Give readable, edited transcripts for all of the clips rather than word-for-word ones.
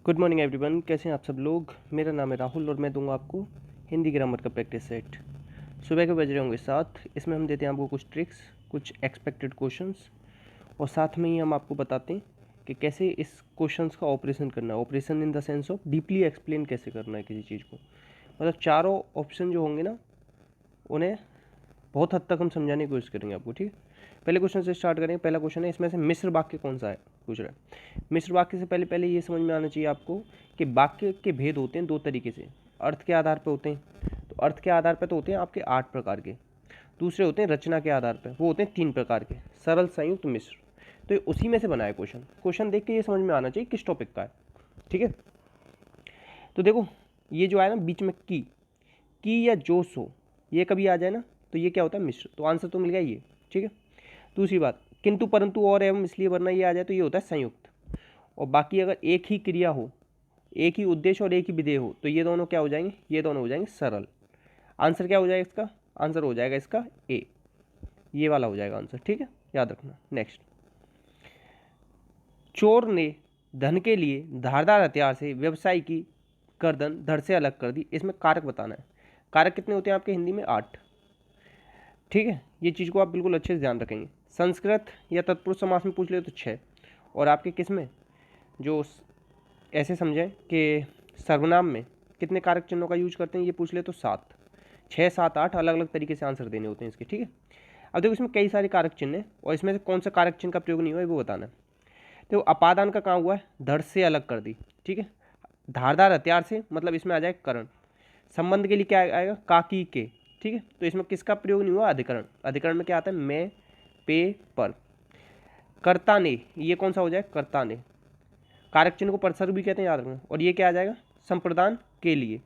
Good morning everyone, कैसे हैं आप सब लोग। मेरा नाम है राहुल और मैं दूंगा आपको हिंदी ग्रामर का प्रैक्टिस सेट। सुबह के बज रहे होंगे 7। इसमें हम देते हैं आपको कुछ ट्रिक्स, कुछ एक्सपेक्टेड क्वेश्चंस और साथ में ही हम आपको बताते हैं कि कैसे इस क्वेश्चंस का ऑपरेशन करना है। Operation in the sense of deeply explain कैसे करना है किसी चीज़ को। मतलब चारों ऑप्शन जो होंगे ना, उन्हें बहुत हद तक हम समझाने की कोशिश करेंगे आपको। ठीक है, पहले क्वेश्चन से स्टार्ट करेंगे। पहला क्वेश्चन है, इसमें से मिश्र वाक्य कौन सा है पूछ रहा है। मिश्र वाक्य से पहले ये समझ में आना चाहिए आपको कि वाक्य के भेद होते हैं दो तरीके से। अर्थ के आधार पर होते हैं, तो अर्थ के आधार पर तो होते हैं आपके 8 प्रकार के। दूसरे होते हैं रचना के आधार पर, वो होते हैं 3 प्रकार के, सरल, संयुक्त, मिश्र। तो ये उसी में से बना है क्वेश्चन। क्वेश्चन देख के ये समझ में आना चाहिए किस टॉपिक का है। ठीक है, तो देखो ये जो आया ना बीच में की या जो सो, ये कभी आ जाए ना तो ये क्या होता है, मिश्र। तो आंसर तो मिल गया ये। ठीक है, दूसरी बात, किंतु परंतु और एवं इसलिए वरना ये आ जाए तो ये होता है संयुक्त। और बाकी अगर एक ही क्रिया हो, एक ही उद्देश्य और एक ही विधेय हो, तो ये दोनों क्या हो जाएंगे, ये दोनों हो जाएंगे सरल। आंसर क्या हो जाएगा इसका, आंसर हो जाएगा इसका ए, ये वाला हो जाएगा आंसर। ठीक है, याद रखना। नेक्स्ट, चोर ने धन के लिए धारदार हथियार से व्यवसायी की गर्दन धड़ से अलग कर दी। इसमें कारक बताना है। कारक कितने होते हैं आपके हिंदी में, 8। ठीक है, ये चीज़ को आप बिल्कुल अच्छे से ध्यान रखेंगे। संस्कृत या तत्पुरुष समास में पूछ ले तो 6, और आपके किस में जो ऐसे समझें कि सर्वनाम में कितने कारक चिन्हों का यूज करते हैं ये पूछ ले तो 7। 6, 7, 8 अलग अलग तरीके से आंसर देने होते हैं इसके। ठीक है, अब देखो इसमें कई सारे कारक चिन्ह हैं और इसमें से कौन सा कारक चिन्ह का प्रयोग नहीं हुआ है वो बताना है। देखो अपादान का कहाँ हुआ है, धड़ से अलग कर दी। ठीक है, धारदार हथियार से मतलब इसमें आ जाएगा करण। संबंध के लिए क्या आएगा, काकी के। ठीक है, तो इसमें किसका प्रयोग नहीं हुआ, अधिकरण। अधिकरण में क्या आता है, मैं, पे, पर। कर्ता ने, ये कौन सा हो जाएगा, कर्ता ने। कारक चिन्ह को परसर्ग भी कहते हैं, याद रखना। और ये क्या आ जाएगा, संप्रदान के लिए।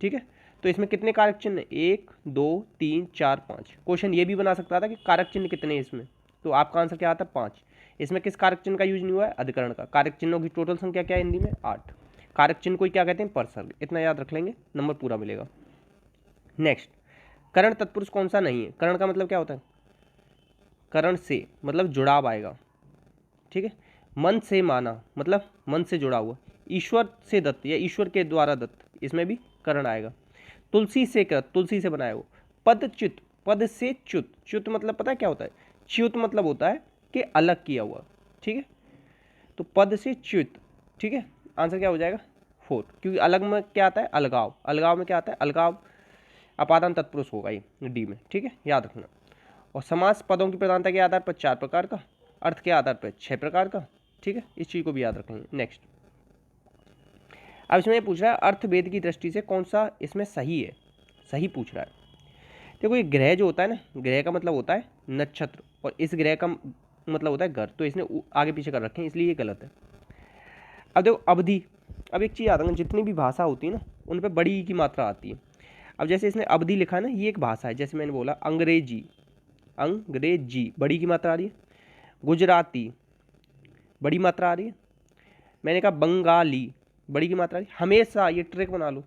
ठीक है, तो इसमें कितने कारक चिन्ह, 1, 2, 3, 4, 5। क्वेश्चन ये भी बना सकता था कि कारक चिन्ह कितने हैं इसमें, तो आपका आंसर क्या आता है, 5। इसमें किस कारक चिन्ह का यूज नहीं हुआ है, अधिकरण का। कारक चिन्हों की टोटल संख्या क्या है हिंदी में, 8। कारक चिन्ह को क्या कहते हैं, परसर्ग। इतना याद रख लेंगे, नंबर पूरा मिलेगा। नेक्स्ट, करण तत्पुरुष कौन सा नहीं है। करण का मतलब क्या होता है, करण से मतलब जुड़ाव आएगा। ठीक है, मन से माना मतलब मन से जुड़ा हुआ। ईश्वर से दत्त या ईश्वर के द्वारा दत्त, इसमें भी करण आएगा। तुलसी से कृत, तुलसी से बनाया हुआ। पदच्युत, पद से च्युत। च्युत मतलब पता है क्या होता है, च्युत मतलब होता है कि अलग किया हुआ। ठीक है, तो पद से च्युत। ठीक है, आंसर क्या हो जाएगा, 4, क्योंकि अलग में क्या आता है, अलगाव। अलगाव में क्या आता है, अलगाव। अपादान तत्पुरुष होगा ये डी में। ठीक है, याद रखना। और समास पदों की प्रधानता के आधार पर 4 प्रकार का, अर्थ के आधार पर 6 प्रकार का। ठीक है, इस चीज़ को भी याद रखेंगे। नेक्स्ट, अब इसमें ये पूछ रहा है अर्थभेद की दृष्टि से कौन सा इसमें सही है, सही पूछ रहा है। देखो ये ग्रह जो होता है ना, ग्रह का मतलब होता है नक्षत्र, और इस ग्रह का मतलब होता है घर, तो इसने आगे पीछे कर रखे हैं, इसलिए ये गलत है। अब देखो अवधि, अब एक चीज़ याद रखना, जितनी भी भाषा होती है ना उन पर बड़ी ई की मात्रा आती है। अब जैसे इसने अवधि लिखा है ना, ये एक भाषा है। जैसे मैंने बोला अंग्रेजी, अंग्रेजी बड़ी की मात्रा आ रही है। गुजराती बड़ी मात्रा आ रही है। मैंने कहा बंगाली बड़ी की मात्रा आ रही है। हमेशा ये ट्रिक बना लो,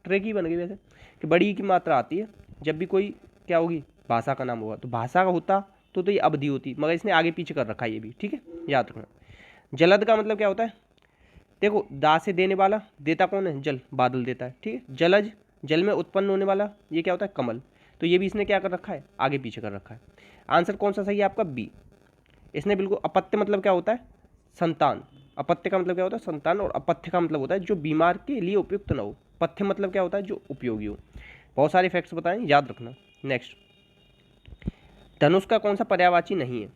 ट्रिक ही बन गई वैसे, कि बड़ी की मात्रा आती है जब भी कोई क्या होगी, भाषा का नाम होगा। तो भाषा का होता तो ये अवधि होती, मगर इसने आगे पीछे कर रखा है ये भी। ठीक है, याद रखना। जलद का मतलब क्या होता है, देखो दा से देने वाला, देता कौन है, जल, बादल देता है। ठीक है, जलज, जल में उत्पन्न होने वाला, ये क्या होता है, कमल। तो ये भी इसने क्या कर रखा है, आगे पीछे कर रखा है। आंसर कौन सा सही है आपका, बी। इसने बिल्कुल, अपत्य मतलब क्या होता है, संतान। अपत्य का मतलब क्या होता है, संतान। और अपथ्य का मतलब होता है जो बीमार के लिए उपयुक्त न हो। पथ्य मतलब क्या होता है, जो उपयोगी हो। बहुत सारे फैक्ट्स बताएं, याद रखना। नेक्स्ट, धनुष का कौन सा पर्यायवाची नहीं है,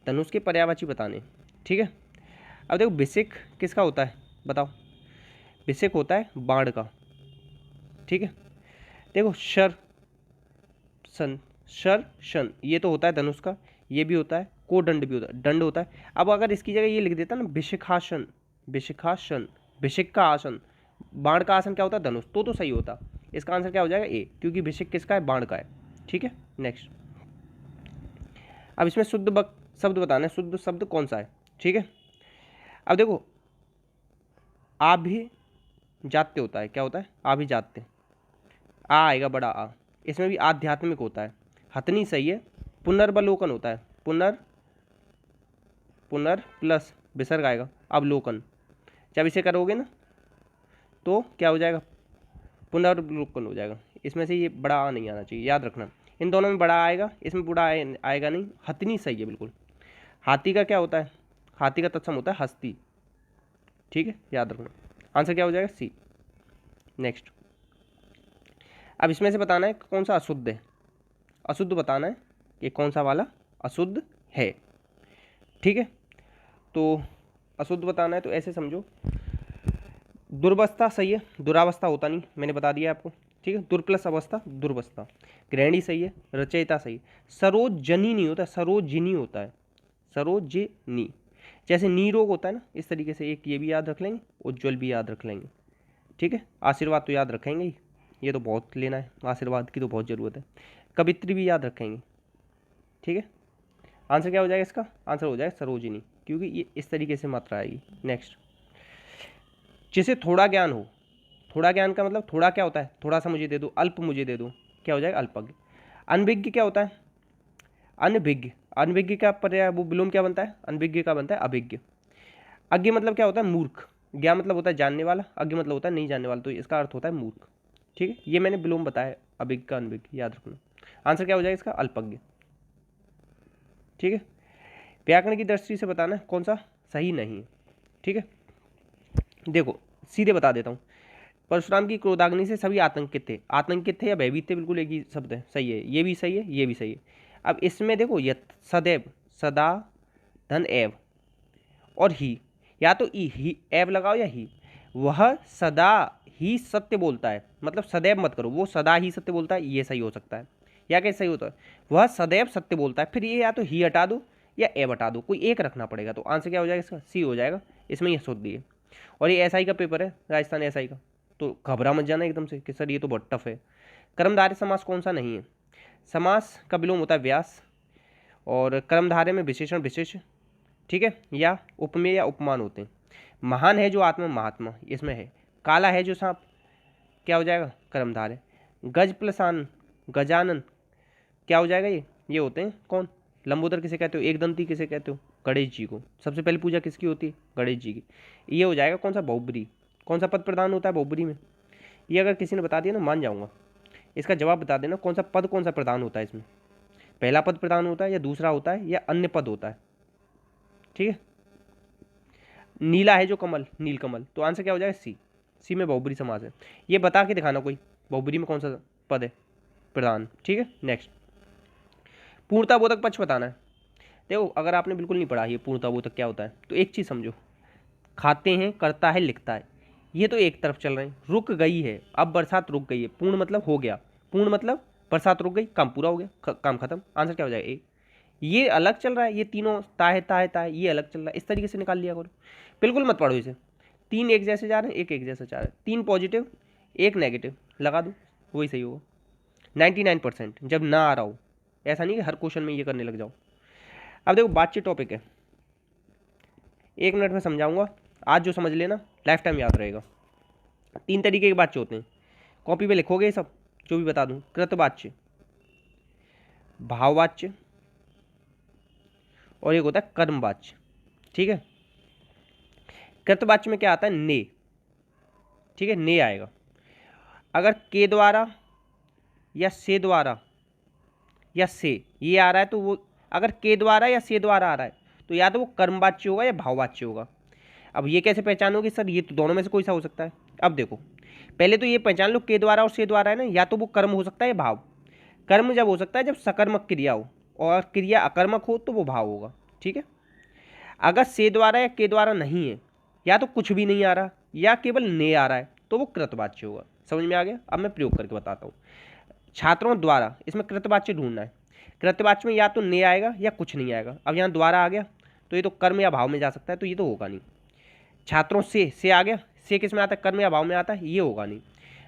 धनुष के पर्यायवाची बताने। ठीक है, अब देखो विषिक किसका होता है बताओ, विषिक होता है बाण का। ठीक है, देखो शर, सन, शर, शन, ये तो होता है धनुष का। ये भी होता है, कोदंड भी होता है, दंड होता है। अब अगर इसकी जगह ये लिख देता ना विशिखासन, विशिखासन, विशिक का आसन, बाण का आसन क्या होता है, धनुष, तो सही होता। इसका आंसर क्या हो जाएगा, ए, क्योंकि विशिक किसका है, बाण का है। ठीक है, नेक्स्ट, अब इसमें शुद्ध शब्द बताना है, शुद्ध शब्द कौन सा है। ठीक है, अब देखो आप भी जाते होता है, क्या होता है, आ भी जाते, आ आएगा बड़ा आ। इसमें भी आध्यात्मिक होता है, हथनी सही है। पुनर्वलोकन होता है, पुनर, पुनर प्लस विसर्ग आएगा, अवलोकन। जब इसे करोगे ना तो क्या हो जाएगा, पुनर्विलोपन हो जाएगा। इसमें से ये बड़ा आ नहीं आना चाहिए, याद रखना। इन दोनों में बड़ा आएगा, इसमें बड़ा आएगा नहीं। हथनी सही है बिल्कुल। हाथी का क्या होता है, हाथी का तत्सम होता है हस्ती, ठीक है, याद रखना। आंसर क्या हो जाएगा, सी। नेक्स्ट, अब इसमें से बताना है कौन सा अशुद्ध है, अशुद्ध बताना है कि कौन सा वाला अशुद्ध है, ठीक है। तो अशुद्ध बताना है तो ऐसे समझो, दुर्वस्था सही है, दुरावस्था होता नहीं, मैंने बता दिया आपको, ठीक है। दुर्प्लस अवस्था दुर्वस्था। गृहिणी सही है, रचयिता सही है। सरोजनी नहीं होता, सरोजिनी होता है, सरोजिनी। जैसे नी रोग होता है ना, इस तरीके से एक ये भी याद रख लेंगे, उज्ज्वल भी याद रख लेंगे, ठीक है। आशीर्वाद तो याद रखेंगे ही, ये तो बहुत लेना है, आशीर्वाद की तो बहुत ज़रूरत है। कवित्री भी याद रखेंगे, ठीक है। आंसर क्या हो जाएगा इसका, आंसर हो जाएगा सरोजिनी, क्योंकि ये इस तरीके से मात्रा आएगी। नेक्स्ट, जिसे थोड़ा ज्ञान हो, थोड़ा ज्ञान का मतलब थोड़ा क्या होता है, थोड़ा सा मुझे दे दो, अल्प मुझे दे दो, क्या हो जाएगा, अल्पज्ञ। अनभिज्ञ क्या होता है, अनभिज्ञ, अनभिज्ञ का पर्याय वो विलोम क्या बनता है, अनभिज्ञ का बनता है अभिज्ञ। अज्ञ मतलब क्या होता है, मूर्ख। ज्ञान मतलब होता है जानने वाला, अज्ञ मतलब होता है नहीं जानने वाला, तो इसका अर्थ होता है मूर्ख, ठीक है। ये मैंने विलोम बताया, अभिज्ञ का अनभिज्ञ, याद रखना। आंसर क्या हो जाएगा इसका, अल्पज्ञ, ठीक है। व्याकरण की दृष्टि से बताना है कौन सा सही नहीं है, ठीक है। देखो सीधे बता देता हूँ, परशुराम की क्रोधाग्नि से सभी आतंकित थे, आतंकित थे या भयभीत थे, बिल्कुल एक ही शब्द है, सही है, ये भी सही है, ये भी सही है। अब इसमें देखो यत, सदैव, सदा, धन एव और ही, या तो ही एव लगाओ या ही। वह सदा ही सत्य बोलता है, मतलब सदैव मत करो, वो सदा ही सत्य बोलता है, ये सही हो सकता है। या कैसे सही होता है, वह सदैव सत्य बोलता है, फिर ये या तो ही हटा दो या एव हटा दो, कोई एक रखना पड़ेगा। तो आंसर क्या हो जाएगा इसका, सी हो जाएगा। इसमें यह शुद्ध है। और ये एसआई का पेपर है, राजस्थान एसआई का, तो घबरा मत जाना एकदम से कि सर ये तो बहुत टफ है। कर्मधारय समास कौन सा नहीं है, समास का विलोम होता है व्यास, और कर्मधारय में विशेषण विशेष, ठीक है, या उपमेय या उपमान होते हैं। महान है जो आत्मा, महात्मा इसमें है। काला है जो सांप, क्या हो जाएगा, कर्मधारय। गज प्लस आन, गजानन, क्या हो जाएगा, ये होते हैं कौन, लंबोदर किसे कहते हो, एक दंती किसे कहते हो, गणेश जी को। सबसे पहले पूजा किसकी होती है, गणेश जी की। ये हो जाएगा कौन सा, बहुब्री। कौन सा पद प्रदान होता है बहुब्री में, ये अगर किसी ने बता दिया ना मान जाऊंगा। इसका जवाब बता देना, कौन सा पद कौन सा प्रदान होता है इसमें, पहला पद प्रदान होता है या दूसरा होता है या अन्य पद होता है, ठीक है। नीला है जो कमल, नील कमल, तो आंसर क्या हो जाएगा, सी। सी में बहुब्री समास है। ये बता के दिखाना कोई बहुब्री में कौन सा पद है प्रधान, ठीक है। नेक्स्ट, पूर्णताबोधक पक्ष बताना है। देखो अगर आपने बिल्कुल नहीं पढ़ा ये पूर्णताबोधक क्या होता है, तो एक चीज़ समझो, खाते हैं, करता है, लिखता है, ये तो एक तरफ चल रहे हैं। रुक गई है, अब बरसात रुक गई है, पूर्ण मतलब हो गया, पूर्ण मतलब बरसात रुक गई, काम पूरा हो गया, काम खत्म। आंसर क्या हो जाएगा, ए। ये अलग चल रहा है, ये तीनों ताहे ताहे ताहे, ये अलग चल रहा है, इस तरीके से निकाल लिया करो, बिल्कुल मत पढ़ो इसे। तीन एक जैसे जा रहे हैं, एक जैसा जा रहा है, तीन पॉजिटिव एक नेगेटिव लगा दो, वही सही होगा 99%, जब ना आ रहा हो। ऐसा नहीं कि हर क्वेश्चन में ये करने लग जाओ। अब देखो बातचीत टॉपिक है, 1 मिनट में समझाऊंगा, आज जो समझ लेना लाइफ टाइम याद रहेगा। 3 तरीके के बातचीत होते हैं, कॉपी पे लिखोगे ये सब जो भी बता दूं। कृतवाच्य, भाववाच्य, और एक होता है कर्मवाच्य, ठीक है। कृतवाच्य में क्या आता है, ने, ठीक है, ने आएगा। अगर के द्वारा या से द्वारा या से ये आ रहा है, तो वो अगर के द्वारा या से द्वारा आ रहा है तो या तो वो कर्मवाच्य होगा या भाववाच्य होगा। अब ये कैसे पहचानोगे सर, ये तो दोनों में से कोई सा हो सकता है। अब देखो पहले तो ये पहचान लो, के द्वारा और से द्वारा है ना, या तो वो कर्म हो सकता है या भाव। कर्म जब हो सकता है जब सकर्मक क्रिया हो, और क्रिया अकर्मक हो तो वो भाव होगा, ठीक है। अगर से द्वारा या के द्वारा नहीं है, या तो कुछ भी नहीं आ रहा या केवल ने आ रहा है, तो वो कृतवाच्य होगा। समझ में आ गया। अब मैं प्रयोग करके बताता हूँ। छात्रों द्वारा, इसमें कृतवाच्य ढूंढना है। कृतवाच्य में या तो ने आएगा या कुछ नहीं आएगा। अब यहाँ द्वारा आ गया तो ये तो कर्म या भाव में जा सकता है, तो ये तो होगा नहीं। छात्रों से आ गया, से किस में आता है, कर्म या भाव में आता है, ये होगा नहीं।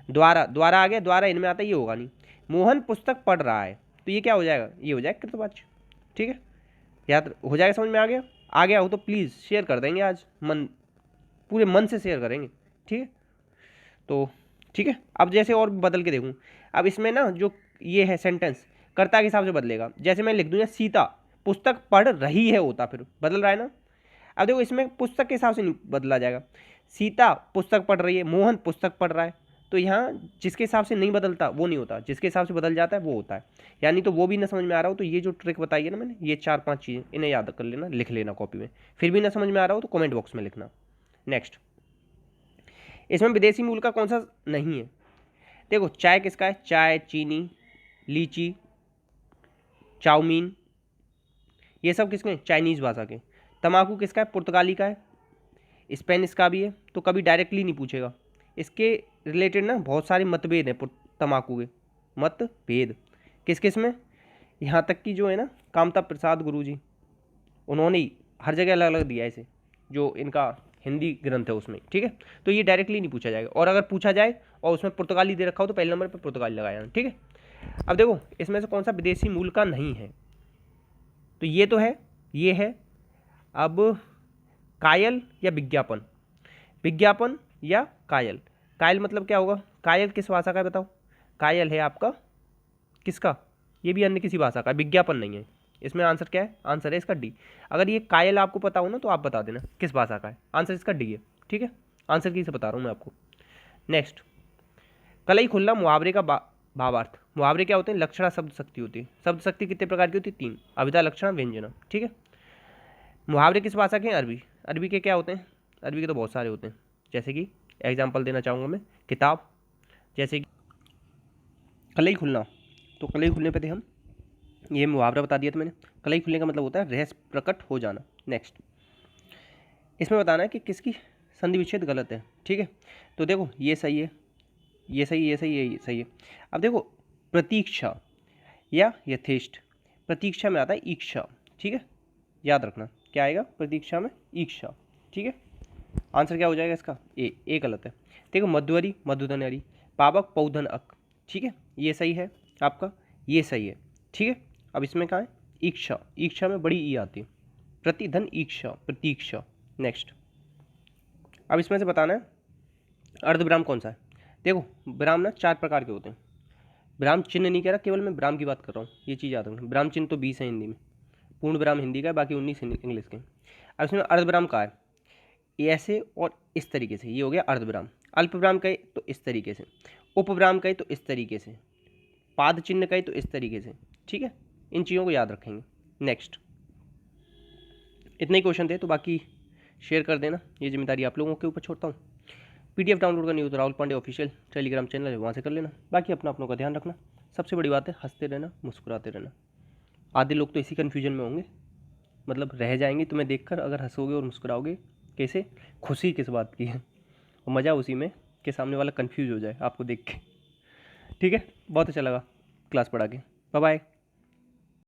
द्वारा आ गया, द्वारा इनमें आता है, ये होगा नहीं। मोहन पुस्तक पढ़ रहा है, तो ये क्या हो जाएगा, ये हो जाएगा कृतवाच्य, ठीक है। याद हो जाएगा, समझ में आ गया हो तो प्लीज़ शेयर कर देंगे, आज पूरे मन से शेयर करेंगे, ठीक है। तो ठीक है, अब जैसे और बदल के देखूँ। अब इसमें ना जो ये है सेंटेंस कर्ता के हिसाब से बदलेगा। जैसे मैं लिख दूँ सीता पुस्तक पढ़ रही है, होता फिर बदल रहा है ना। अब देखो इसमें पुस्तक के हिसाब से नहीं बदला जाएगा, सीता पुस्तक पढ़ रही है, मोहन पुस्तक पढ़ रहा है। तो यहाँ जिसके हिसाब से नहीं बदलता वो नहीं होता, जिसके हिसाब से बदल जाता है वो होता है। यानी तो वो भी ना समझ में आ रहा हो तो ये जो ट्रिक बताई है ना मैंने, ये 4-5 चीज़ें इन्हें याद कर लेना, लिख लेना कॉपी में। फिर भी ना समझ में आ रहा हो तो कमेंट बॉक्स में लिखना। नेक्स्ट, इसमें विदेशी मूल का कौन सा नहीं है? देखो, चाय किसका है? चाय, चीनी, लीची, चाउमीन, ये सब किसके हैं? चाइनीज़ भाषा के। तम्बाकू किसका है? पुर्तगाली का है। स्पेनिश का भी है। तो कभी डायरेक्टली नहीं पूछेगा। इसके रिलेटेड ना बहुत सारे मतभेद हैं तम्बाकू के, मतभेद किस किस में, यहाँ तक कि जो है ना कामता प्रसाद गुरु जी, उन्होंने ही हर जगह अलग अलग दिया है इसे, जो इनका हिंदी ग्रंथ है उसमें। ठीक है, तो ये डायरेक्टली नहीं पूछा जाएगा, और अगर पूछा जाए और उसमें पुर्तगाली दे रखा हो तो पहले नंबर पर पुर्तगाली लगाया। ठीक है, अब देखो इसमें से कौन सा विदेशी मूल का नहीं है? तो ये तो है, ये है। अब कायल या विज्ञापन, विज्ञापन या कायल। कायल मतलब क्या होगा? कायल किस भाषा का है बताओ? कायल है आपका किसका? ये भी अन्य किसी भाषा का, विज्ञापन नहीं है। इसमें आंसर क्या है? आंसर है इसका डी। अगर ये कायल आपको पता हो ना तो आप बता देना किस भाषा का है। आंसर इसका डी है। ठीक है, आंसर की से बता रहा हूँ मैं आपको। नेक्स्ट, कलई खुल्ला मुहावरे का भावार्थ। मुहावरे क्या होते हैं? लक्षणा शब्द शक्ति होती है। शब्द शक्ति कितने प्रकार की होती है? 3, अभिधा, लक्षणा, व्यंजना। ठीक है, मुहावरे किस भाषा के हैं? अरबी। अरबी के क्या होते हैं? अरबी के तो बहुत सारे होते हैं, जैसे कि एग्जाम्पल देना चाहूँगा मैं, किताब, जैसे कि कलई खुलना। तो कलई खुलने पे थे हम, ये मुहावरा बता दिया था मैंने। कलई खुलने का मतलब होता है रहस्य प्रकट हो जाना। नेक्स्ट, इसमें बताना है कि किसकी संधि विच्छेद गलत है। ठीक है, तो देखो ये सही है, ये सही, ये सही, ये सही है। अब देखो, प्रतीक्षा या यथेष्ट, प्रतीक्षा में आता है ईक्षा। ठीक है, याद रखना क्या आएगा प्रतीक्षा में? ईक्षा। ठीक है, आंसर क्या हो जाएगा इसका? ए गलत है। देखो, मध्वरी, मधुधनरी, पावक, पौधन अक। ठीक है, ये सही है आपका, ये सही है। ठीक है, अब इसमें कहाँ है? ईक्षा। ईक्षा में बड़ी ई आती है, प्रतिधन ईक्षा, प्रतीक्षा। नेक्स्ट, अब इसमें से बताना है अर्धविराम कौन सा है। देखो, विराम ना 4 प्रकार के होते हैं। विराम चिन्ह नहीं कह रहा, केवल मैं विराम की बात कर रहा हूँ, ये चीज़ याद रखना। विराम चिन्ह तो 20 है हिंदी में, पूर्ण विराम हिंदी का है, बाकी 19 इंग्लिश के। अब इसमें अर्धविराम का है ऐसे और इस तरीके से, ये हो गया अर्धविराम। अल्पविराम कहे तो इस तरीके से, उपविराम कहे तो इस तरीके से, पाद चिन्ह कहे तो इस तरीके से। ठीक है, इन चीज़ों को याद रखेंगे। नेक्स्ट, इतने ही क्वेश्चन थे, तो बाकी शेयर कर देना, ये जिम्मेदारी आप लोगों के ऊपर छोड़ता हूँ। PDF डाउनलोड करनी हो तो Rahul Pandey official telegram channel है, वहाँ से कर लेना। बाकी अपनों का ध्यान रखना। सबसे बड़ी बात है हंसते रहना, मुस्कुराते रहना। आधे लोग तो इसी कन्फ्यूजन में होंगे, मतलब रह जाएंगे तुम्हें देखकर, अगर हंसोगे और मुस्कुराओगे कैसे, खुशी किस बात की है, और मज़ा उसी में कि सामने वाला कंफ्यूज हो जाए आपको देख के। ठीक है, बहुत अच्छा लगा क्लास पढ़ा के। Bye bye.